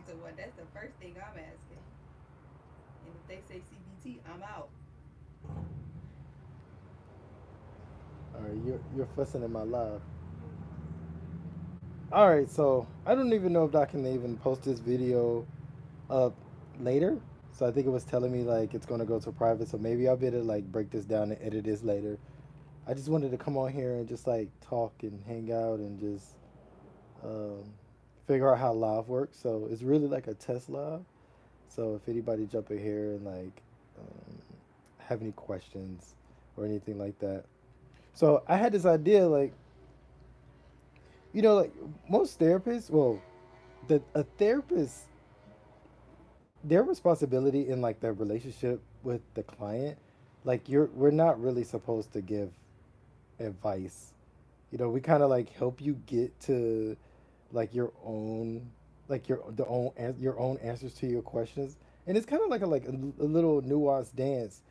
to one, that's the first thing I'm asking. And if they say CBT, I'm out. All right, you're fussing in my live. All right, so I don't even know if I can even post this video up later. So I think it was telling me like it's gonna go to private. So maybe I'll be able to like break this down and edit this later. I just wanted to come on here and just like talk and hang out and just um, figure out how live works. So it's really like a test live. So if anybody jump in here and like um, have any questions or anything like that. So I had this idea like like most therapists, well, a therapist, their responsibility in like their relationship with the client, like we're not really supposed to give advice. We kind of like help you get to like your own your own answers to your questions, and it's kind of like a little nuanced dance.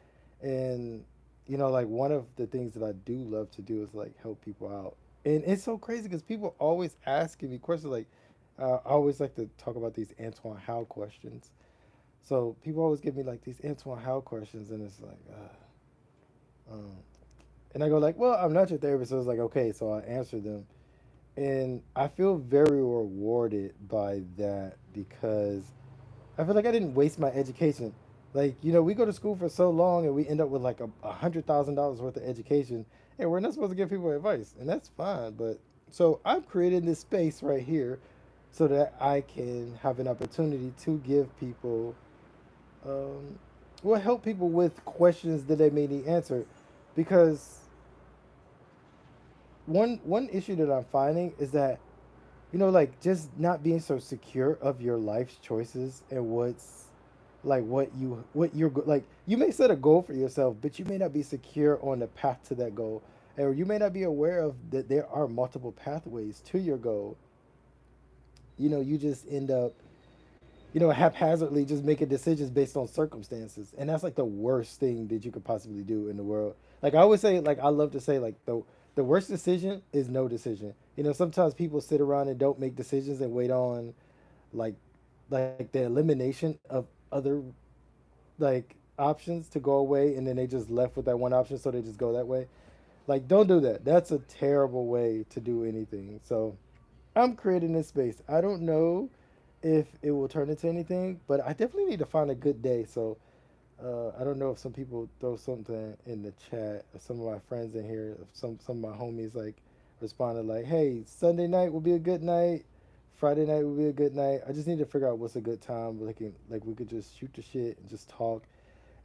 And like one of the things that I do love to do is like help people out, and it's so crazy because people always asking me questions like I always like to talk about these Antoine Howe questions. So people always give me like these Antoine Howe questions, and it's like um, and I go like, well, I'm not your therapist, so it's like, okay, so I answer them, and I feel very rewarded by that because I feel like I didn't waste my education. Like, we go to school for so long and we end up with like $100,000 worth of education, and we're not supposed to give people advice, and that's fine. But so I've created this space right here so that I can have an opportunity to give people, um, well, help people with questions that they may need answered, because one issue that I'm finding is that like just not being so secure of your life's choices and what's like like you may set a goal for yourself, but you may not be secure on the path to that goal, or you may not be aware of that there are multiple pathways to your goal. You just end up haphazardly just making decisions based on circumstances, and that's like the worst thing that you could possibly do in the world. Like I always say, like I love to say, like the worst decision is no decision. Sometimes people sit around and don't make decisions and wait on like like the elimination of other like options to go away, and then they just left with that one option, so they just go that way. Like, don't do that. That's a terrible way to do anything. So I'm creating this space. I don't know if it will turn into anything, but I definitely need to find a good day. So I don't know if some people throw something in the chat. Or some of my friends in here, some of my homies like responded like, "Hey, Sunday night will be a good night. Friday night will be a good night." I just need to figure out what's a good time. We could just shoot the shit and just talk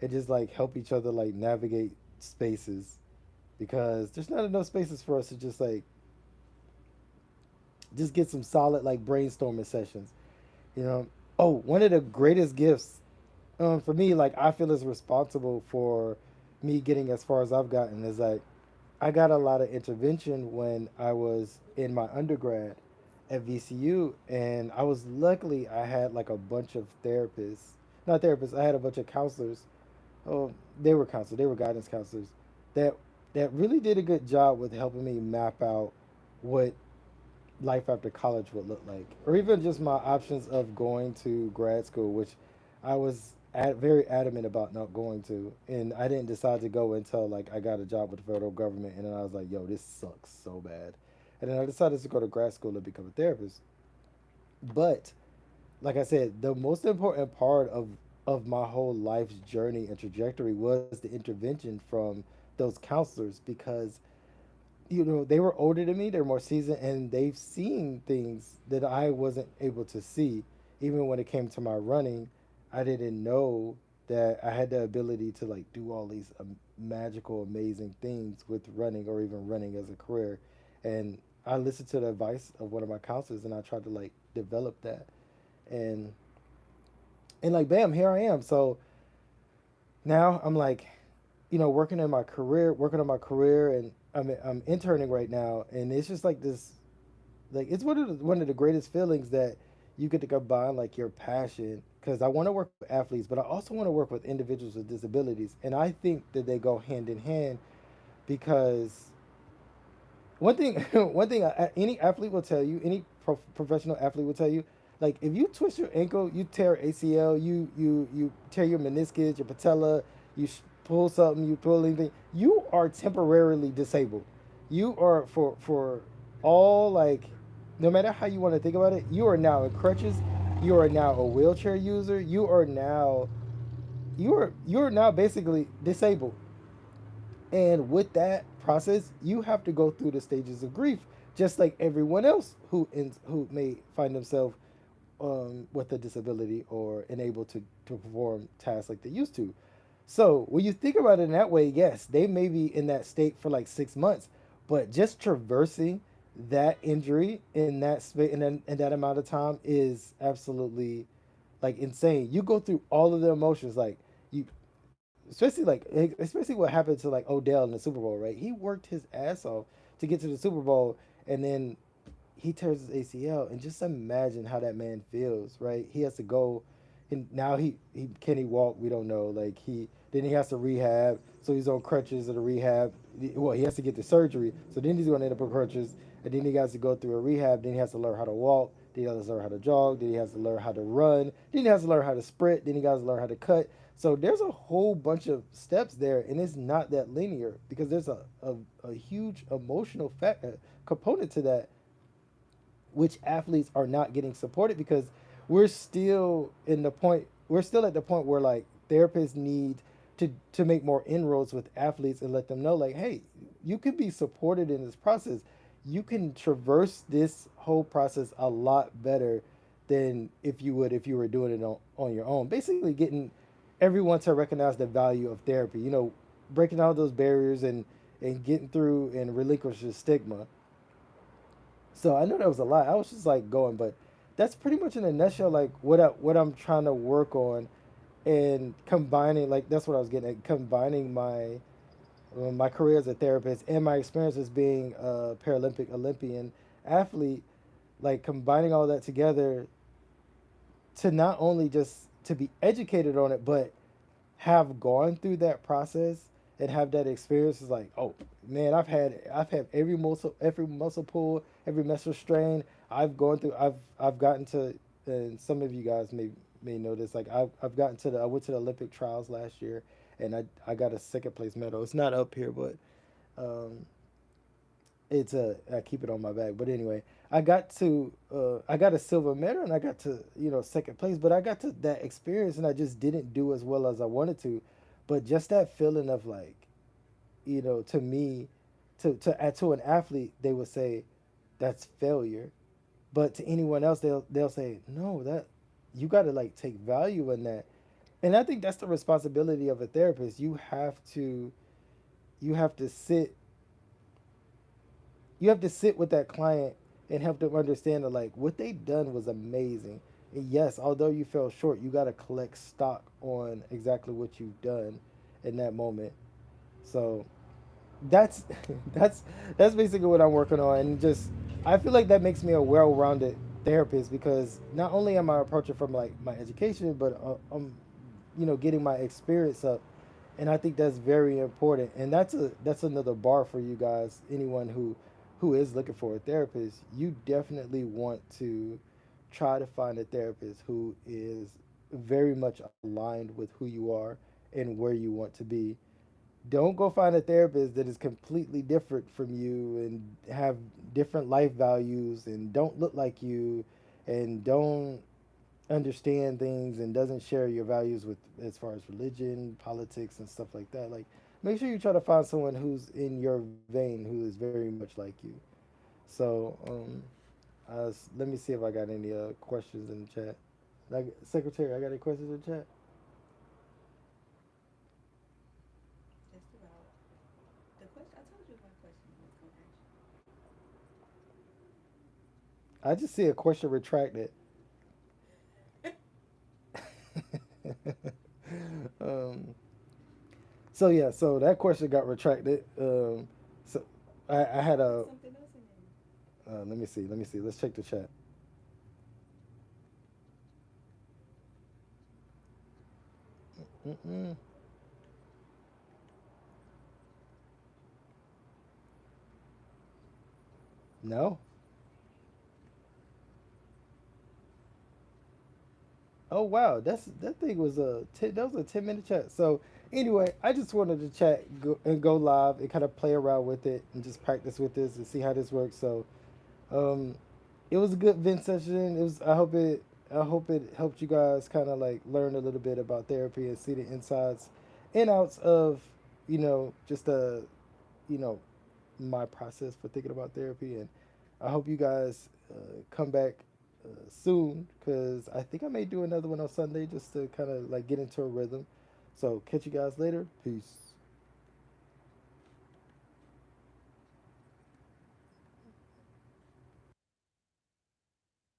and just like help each other like navigate spaces, because there's not enough spaces for us to just get some solid like brainstorming sessions. You know. Oh, one of the greatest gifts for me, like I feel is responsible for me getting as far as I've gotten is like I got a lot of intervention when I was in my undergrad at VCU, and I was luckily I had like a bunch of therapists, not therapists. I had a bunch of counselors. Oh, they were counselors. They were guidance counselors that really did a good job with helping me map out what life after college would look like, or even just my options of going to grad school, which I was very adamant about not going to, and I didn't decide to go until like I got a job with the federal government, and then I was like, "Yo, this sucks so bad," and then I decided to go to grad school to become a therapist. But like I said, the most important part of my whole life's journey and trajectory was the intervention from those counselors, because they were older than me, they're more seasoned, and they've seen things that I wasn't able to see. Even when it came to my running, I didn't know that I had the ability to like do all these magical, amazing things with running, or even running as a career. And I listened to the advice of one of my counselors, and I tried to like develop that, and like bam, here I am. So now I'm like, working on my career, and I'm interning right now, and it's just like this, like it's one of the greatest feelings that you get to combine like your passion, because I want to work with athletes, but I also want to work with individuals with disabilities, and I think that they go hand in hand, because one thing one thing any athlete will tell you, any professional athlete will tell you, Like if you twist your ankle, you tear ACL, you tear your meniscus, your patella, you pull something, you pull anything, you are temporarily disabled. You are for all like, no matter how you want to think about it, you are now in crutches. You are now a wheelchair user. You are now basically disabled. And with that process, you have to go through the stages of grief, just like everyone else who may find themselves with a disability or unable to perform tasks like they used to. So when you think about it in that way, yes, they may be in that state for like 6 months, but just traversing that injury in that space in that amount of time is absolutely like insane. You go through all of the emotions, like you, especially what happened to like Odell in the Super Bowl, right? He worked his ass off to get to the Super Bowl, and then he tears his ACL, and just imagine how that man feels, right? He has to go, and now he can he walk? We don't know. Like he has to rehab, so he's on crutches at a rehab. Well, he has to get the surgery, so then he's going to end up on crutches, and then he has to go through a rehab. Then he has to learn how to walk. Then he has to learn how to jog. Then he has to learn how to run. Then he has to learn how to sprint. Then he has to learn how to cut. So there's a whole bunch of steps there, and it's not that linear because there's a huge emotional component to that, which athletes are not getting supported because we're still at the point where like therapists need to make more inroads with athletes and let them know like, hey, you can be supported in this process. You can traverse this whole process a lot better than if you were doing it on your own. Basically getting everyone to recognize the value of therapy, breaking down those barriers and getting through and relinquish the stigma. So I know that was a lot. I was just like going, but that's pretty much in a nutshell like what I'm trying to work on, and combining, like that's what I was getting at, combining my career as a therapist and my experience as being a Paralympic Olympian athlete, like combining all that together to not only just to be educated on it, but have gone through that process and have that experience is like, oh man, I've had every muscle pull, every muscle strain. I've gone through. I've gotten to, and some of you guys may know this. Like I've gotten to I went to the Olympic trials last year, and I got a second place medal. It's not up here, but um, I keep it on my back. But anyway, I got a silver medal and I got to second place. But I got to that experience and I just didn't do as well as I wanted to. But just that feeling of like, to me, to an athlete they would say that's failure, but to anyone else they'll say no, that you got to like take value in that. And I think that's the responsibility of a therapist. You have to sit with that client and help them understand that like what they done was amazing. And yes, although you fell short, you got to collect stock on exactly what you've done in that moment. So that's that's that's basically what I'm working on, and just I feel like that makes me a well-rounded therapist because not only am I approaching from like my education, but I'm getting my experience up, and I think that's very important. And that's another bar for you guys. Anyone who is looking for a therapist, you definitely want to try to find a therapist who is very much aligned with who you are and where you want to be. Don't go find a therapist that is completely different from you and have different life values and don't look like you and don't understand things and doesn't share your values with as far as religion, politics, and stuff like that. Like, make sure you try to find someone who's in your vein, who is very much like you. So, let me see if I got any questions in the chat. Like, Secretary, I got any questions in the chat? Just about the question. I told you my question was gonna ask I just see a question retracted. um, so yeah, so that question got retracted. So I had you. Put a. something else in there. Let me see. Let me see. Let's check the chat. Mm-mm. No. Oh wow, that thing was that was a 10-minute chat. So anyway, I just wanted to go live and kind of play around with it and just practice with this and see how this works. So um, it was a good vent session. It was. I hope it helped you guys kind of like learn a little bit about therapy and see the insides and outs of just you know my process for thinking about therapy. And I hope you guys come back soon because I think I may do another one on Sunday just to kind of like get into a rhythm. So catch you guys later. Peace.